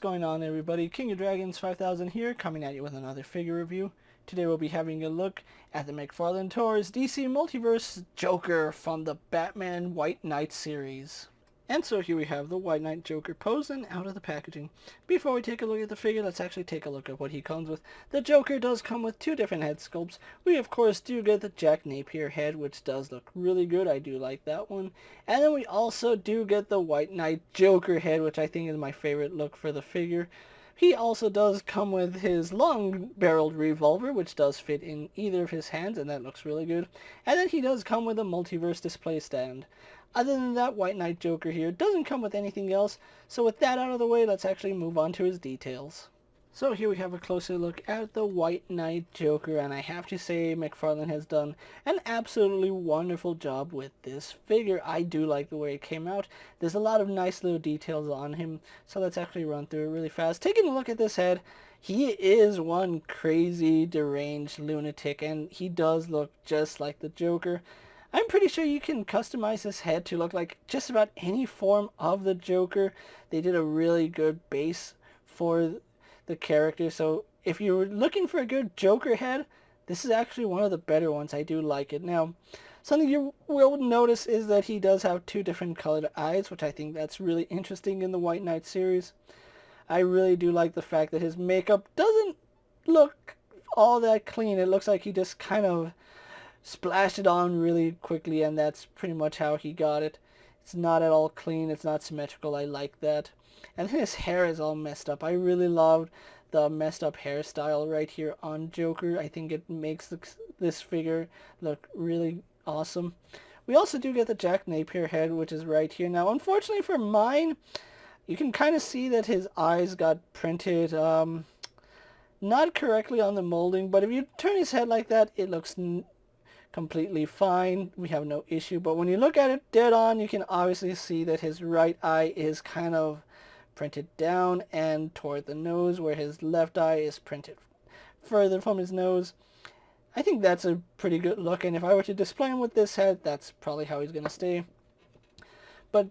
going on, everybody? KingofDragons 5000 here, coming at you with another figure review. Today we'll be having a look at the McFarlane Tours DC Multiverse Joker from the Batman White Knight series. And so here we have the White Knight Joker posing out of the packaging. Before we take a look at the figure, let's actually take a look at what he comes with. The Joker does come with two different head sculpts. We of course do get the Jack Napier head, which does look really good. I do like that one. And then we also do get the White Knight Joker head, which I think is my favorite look for the figure. He also does come with his long-barreled revolver, which does fit in either of his hands, and that looks really good. And then he does come with a Multiverse display stand. Other than that, White Knight Joker here doesn't come with anything else, so with that out of the way, let's actually move on to his details. So here we have a closer look at the White Knight Joker, and I have to say McFarlane has done an absolutely wonderful job with this figure. I do like the way it came out. There's a lot of nice little details on him, so let's actually run through it really fast. Taking a look at this head, he is one crazy, deranged lunatic, and he does look just like the Joker. I'm pretty sure you can customize this head to look like just about any form of the Joker. They did a really good base for the character, so if you're looking for a good Joker head, this is actually one of the better ones. I do like it. Now, something you will notice is that he does have two different colored eyes, which I think that's really interesting in the White Knight series. I really do like the fact that his makeup doesn't look all that clean. It looks like he just kind of splashed it on really quickly, and that's pretty much how he got it. It's not at all clean. It's not symmetrical. I like that. And his hair is all messed up. I really loved the messed up hairstyle right here on Joker. I think it makes this figure look really awesome. We also do get the Jack Napier head, which is right here. Now, unfortunately for mine, you can kind of see that his eyes got printed not correctly on the molding, but if you turn his head like that, it looks completely fine. We have no issue, but when you look at it dead on, you can obviously see that his right eye is kind of printed down and toward the nose, where his left eye is printed further from his nose. I think that's a pretty good look, and if I were to display him with this head, that's probably how he's going to stay. But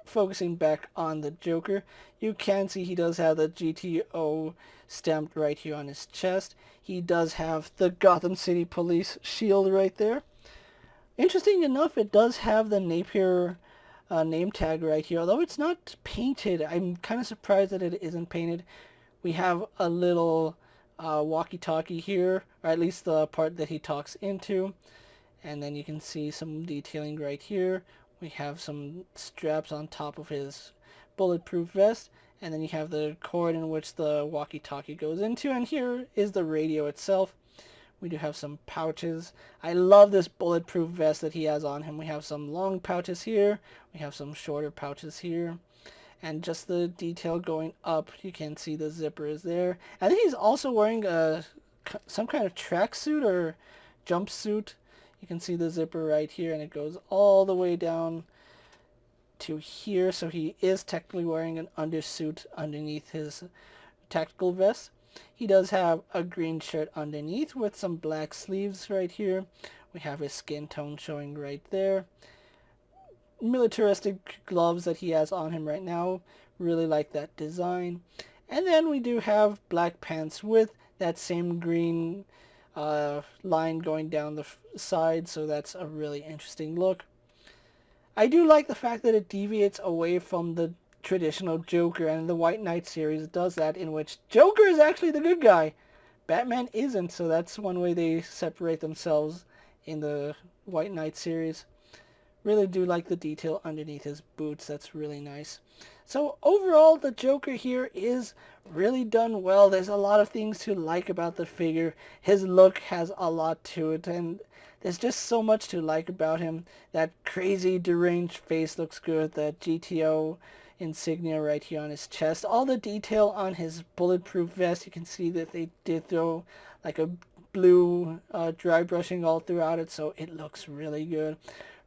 focusing back on the Joker, you can see he does have the GTO stamped right here on his chest. He does have the Gotham City Police shield right there. Interesting enough, it does have the Napier name tag right here, although it's not painted. I'm kind of surprised that it isn't painted. We have a little walkie-talkie here, or at least the part that he talks into, and then you can see some detailing right here. We have some straps on top of his bulletproof vest, and then you have the cord in which the walkie-talkie goes into, and here is the radio itself. We do have some pouches. I love this bulletproof vest that he has on him. We have some long pouches here, we have some shorter pouches here, and just the detail going up, you can see the zipper is there. I think he's also wearing some kind of tracksuit or jumpsuit. You can see the zipper right here, and it goes all the way down to here, so he is technically wearing an undersuit underneath his tactical vest. He does have a green shirt underneath with some black sleeves right here. We have his skin tone showing right there. Militaristic gloves that he has on him right now. Really like that design. And then we do have black pants with that same green line going down the side, so that's a really interesting look. I do like the fact that it deviates away from the traditional Joker, and the White Knight series does that, in which Joker is actually the good guy. Batman isn't, so that's one way they separate themselves in the White Knight series. Really do like the detail underneath his boots. That's really nice. So overall, the Joker here is really done well. There's a lot of things to like about the figure. His look has a lot to it, and there's just so much to like about him. That crazy deranged face looks good. The GTO insignia right here on his chest. All the detail on his bulletproof vest. You can see that they did throw like a blue dry brushing all throughout it, so it looks really good.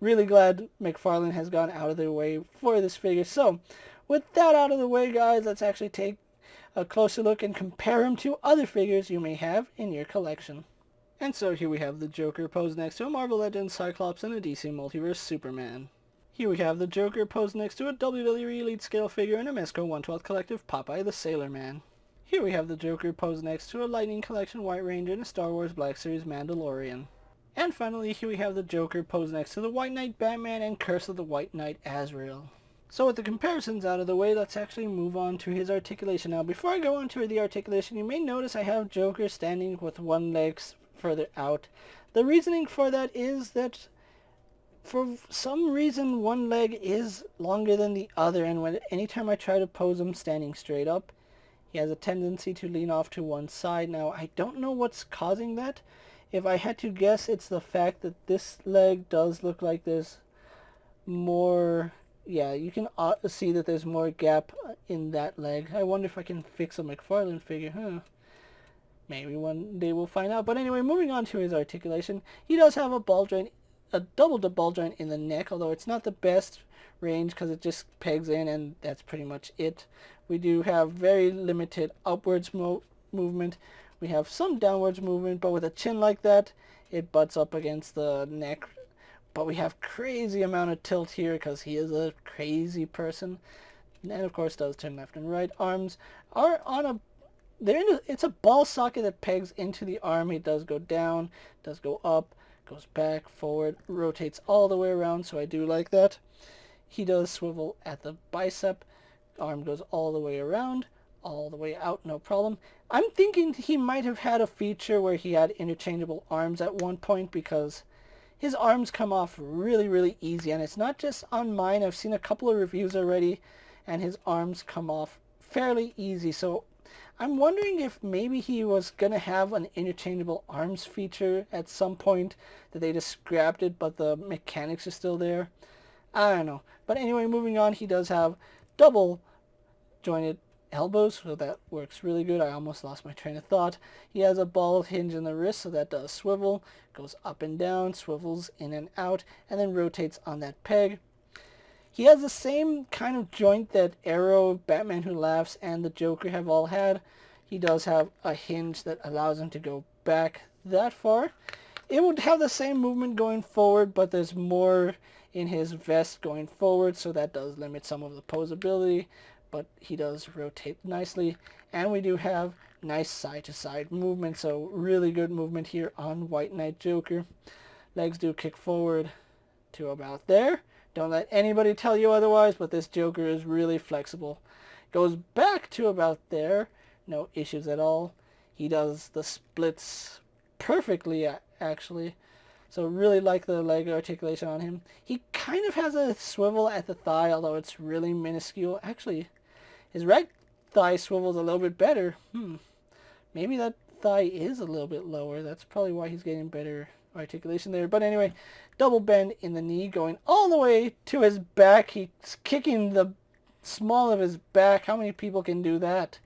Really glad McFarlane has gone out of their way for this figure. So with that out of the way, guys, let's actually take a closer look and compare him to other figures you may have in your collection. And so here we have the Joker posed next to a Marvel Legends Cyclops and a DC Multiverse Superman. Here we have the Joker posed next to a WWE Elite Scale figure in a Mezco 1/12 Collective Popeye the Sailor Man. Here we have the Joker posed next to a Lightning Collection White Ranger in a Star Wars Black Series Mandalorian. And finally, here we have the Joker posed next to the White Knight Batman and Curse of the White Knight Azrael. So with the comparisons out of the way, let's actually move on to his articulation. Now, before I go on to the articulation, you may notice I have Joker standing with one leg further out. The reasoning for that is that for some reason one leg is longer than the other, and anytime I try to pose him standing straight up, he has a tendency to lean off to one side. Now, I don't know what's causing that. If I had to guess, it's the fact that this leg does look like there's more... Yeah, you can see that there's more gap in that leg. I wonder if I can fix a McFarlane figure, Maybe one day we'll find out. But anyway, moving on to his articulation. He does have a ball joint, a double ball joint in the neck, although it's not the best range because it just pegs in and that's pretty much it. We do have very limited upwards movement. We have some downwards movement, but with a chin like that, it butts up against the neck. But we have crazy amount of tilt here because he is a crazy person. And of course does turn left and right. Arms are on a... it's a ball socket that pegs into the arm. It does go down, does go up, goes back, forward, rotates all the way around, so I do like that. He does swivel at the bicep. Arm goes all the way around, all the way out, no problem. I'm thinking he might have had a feature where he had interchangeable arms at one point because his arms come off really, really easy. And it's not just on mine. I've seen a couple of reviews already, and his arms come off fairly easy. So I'm wondering if maybe he was going to have an interchangeable arms feature at some point that they just scrapped it, but the mechanics are still there. I don't know. But anyway, moving on, he does have double jointed elbows, so that works really good. I almost lost my train of thought. He has a ball hinge in the wrist, so that does swivel, goes up and down, swivels in and out, and then rotates on that peg. He has the same kind of joint that Arrow, Batman Who Laughs, and the Joker have all had. He does have a hinge that allows him to go back that far. It would have the same movement going forward, but there's more in his vest going forward, so that does limit some of the posability. But he does rotate nicely, and we do have nice side-to-side movement, so really good movement here on White Knight Joker. Legs do kick forward to about there. Don't let anybody tell you otherwise, but this Joker is really flexible. Goes back to about there, no issues at all. He does the splits perfectly, actually. So really like the leg articulation on him. He kind of has a swivel at the thigh, although it's really minuscule. Actually, his right thigh swivels a little bit better. Maybe that thigh is a little bit lower. That's probably why he's getting better articulation there. But anyway, double bend in the knee going all the way to his back. He's kicking the small of his back. How many people can do that?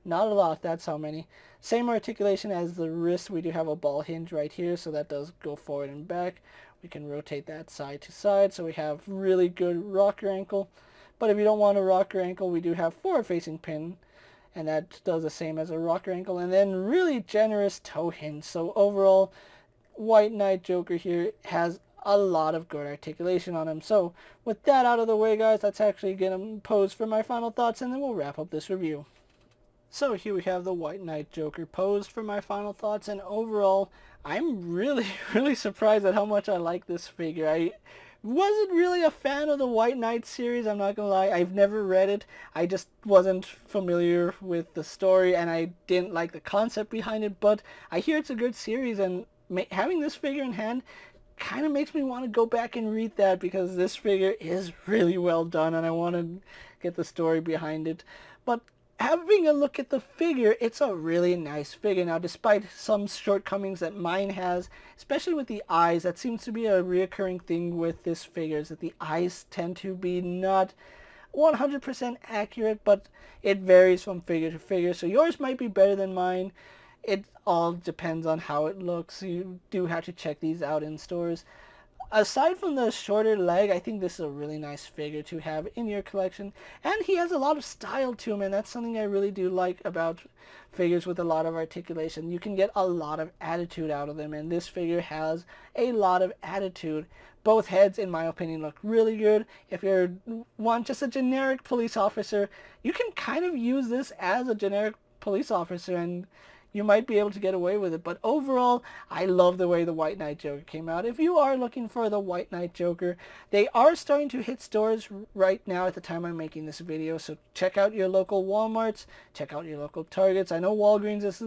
Not a lot. That's how many. Same articulation as the wrist. We do have a ball hinge right here, so that does go forward and back. We can rotate that side to side, so we have really good rocker ankle. But if you don't want a rocker ankle, we do have forward facing pin, and that does the same as a rocker ankle. And then really generous toe hinge. So overall, White Knight Joker here has a lot of good articulation on him. So with that out of the way, guys, let's actually get him posed for my final thoughts, and then we'll wrap up this review. So here we have the White Knight Joker posed for my final thoughts, and overall, I'm really, really surprised at how much I like this figure. I wasn't really a fan of the White Knight series, I'm not gonna lie. I've never read it. I just wasn't familiar with the story, and I didn't like the concept behind it, but I hear it's a good series, and having this figure in hand kind of makes me want to go back and read that, because this figure is really well done, and I want to get the story behind it. But having a look at the figure, it's a really nice figure. Now, despite some shortcomings that mine has, especially with the eyes, that seems to be a reoccurring thing with this figure, is that the eyes tend to be not 100% accurate, but it varies from figure to figure. So yours might be better than mine. It all depends on how it looks. You do have to check these out in stores. aside from the shorter leg, I think this is a really nice figure to have in your collection. And he has a lot of style to him, and that's something I really do like about figures with a lot of articulation. You can get a lot of attitude out of them, and this figure has a lot of attitude. Both heads, in my opinion, look really good. If you want just a generic police officer, you can kind of use this as a generic police officer, and you might be able to get away with it. But overall, I love the way the White Knight Joker came out. If you are looking for the White Knight Joker, they are starting to hit stores right now at the time I'm making this video. So check out your local Walmarts, check out your local Targets. I know Walgreens is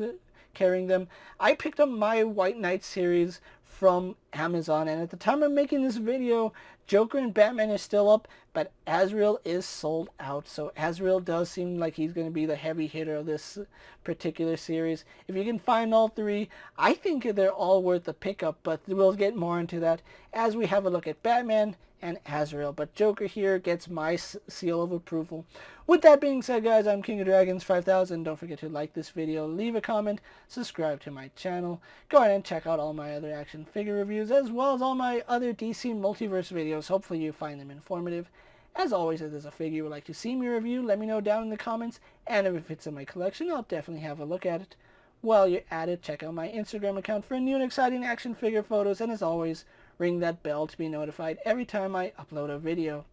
carrying them. I picked up my White Knight series from Amazon, and at the time I'm making this video, Joker and Batman is still up, but Azrael is sold out. So Azrael does seem like he's going to be the heavy hitter of this particular series. If you can find all three, I think they're all worth the pickup, but we'll get more into that as we have a look at Batman and Azrael. But Joker here gets my seal of approval. With that being said, guys, I'm King of Dragons 5000. Don't forget to like this video, leave a comment, subscribe to my channel. Go ahead and check out all my other action figure reviews, as well as all my other DC Multiverse videos. Hopefully you find them informative. As always, if there's a figure you would like to see me review, let me know down in the comments. And if it fits in my collection, I'll definitely have a look at it. While you're at it, check out my Instagram account for new and exciting action figure photos. And as always, ring that bell to be notified every time I upload a video.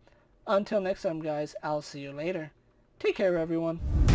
Until next time, guys, I'll see you later. Take care, everyone.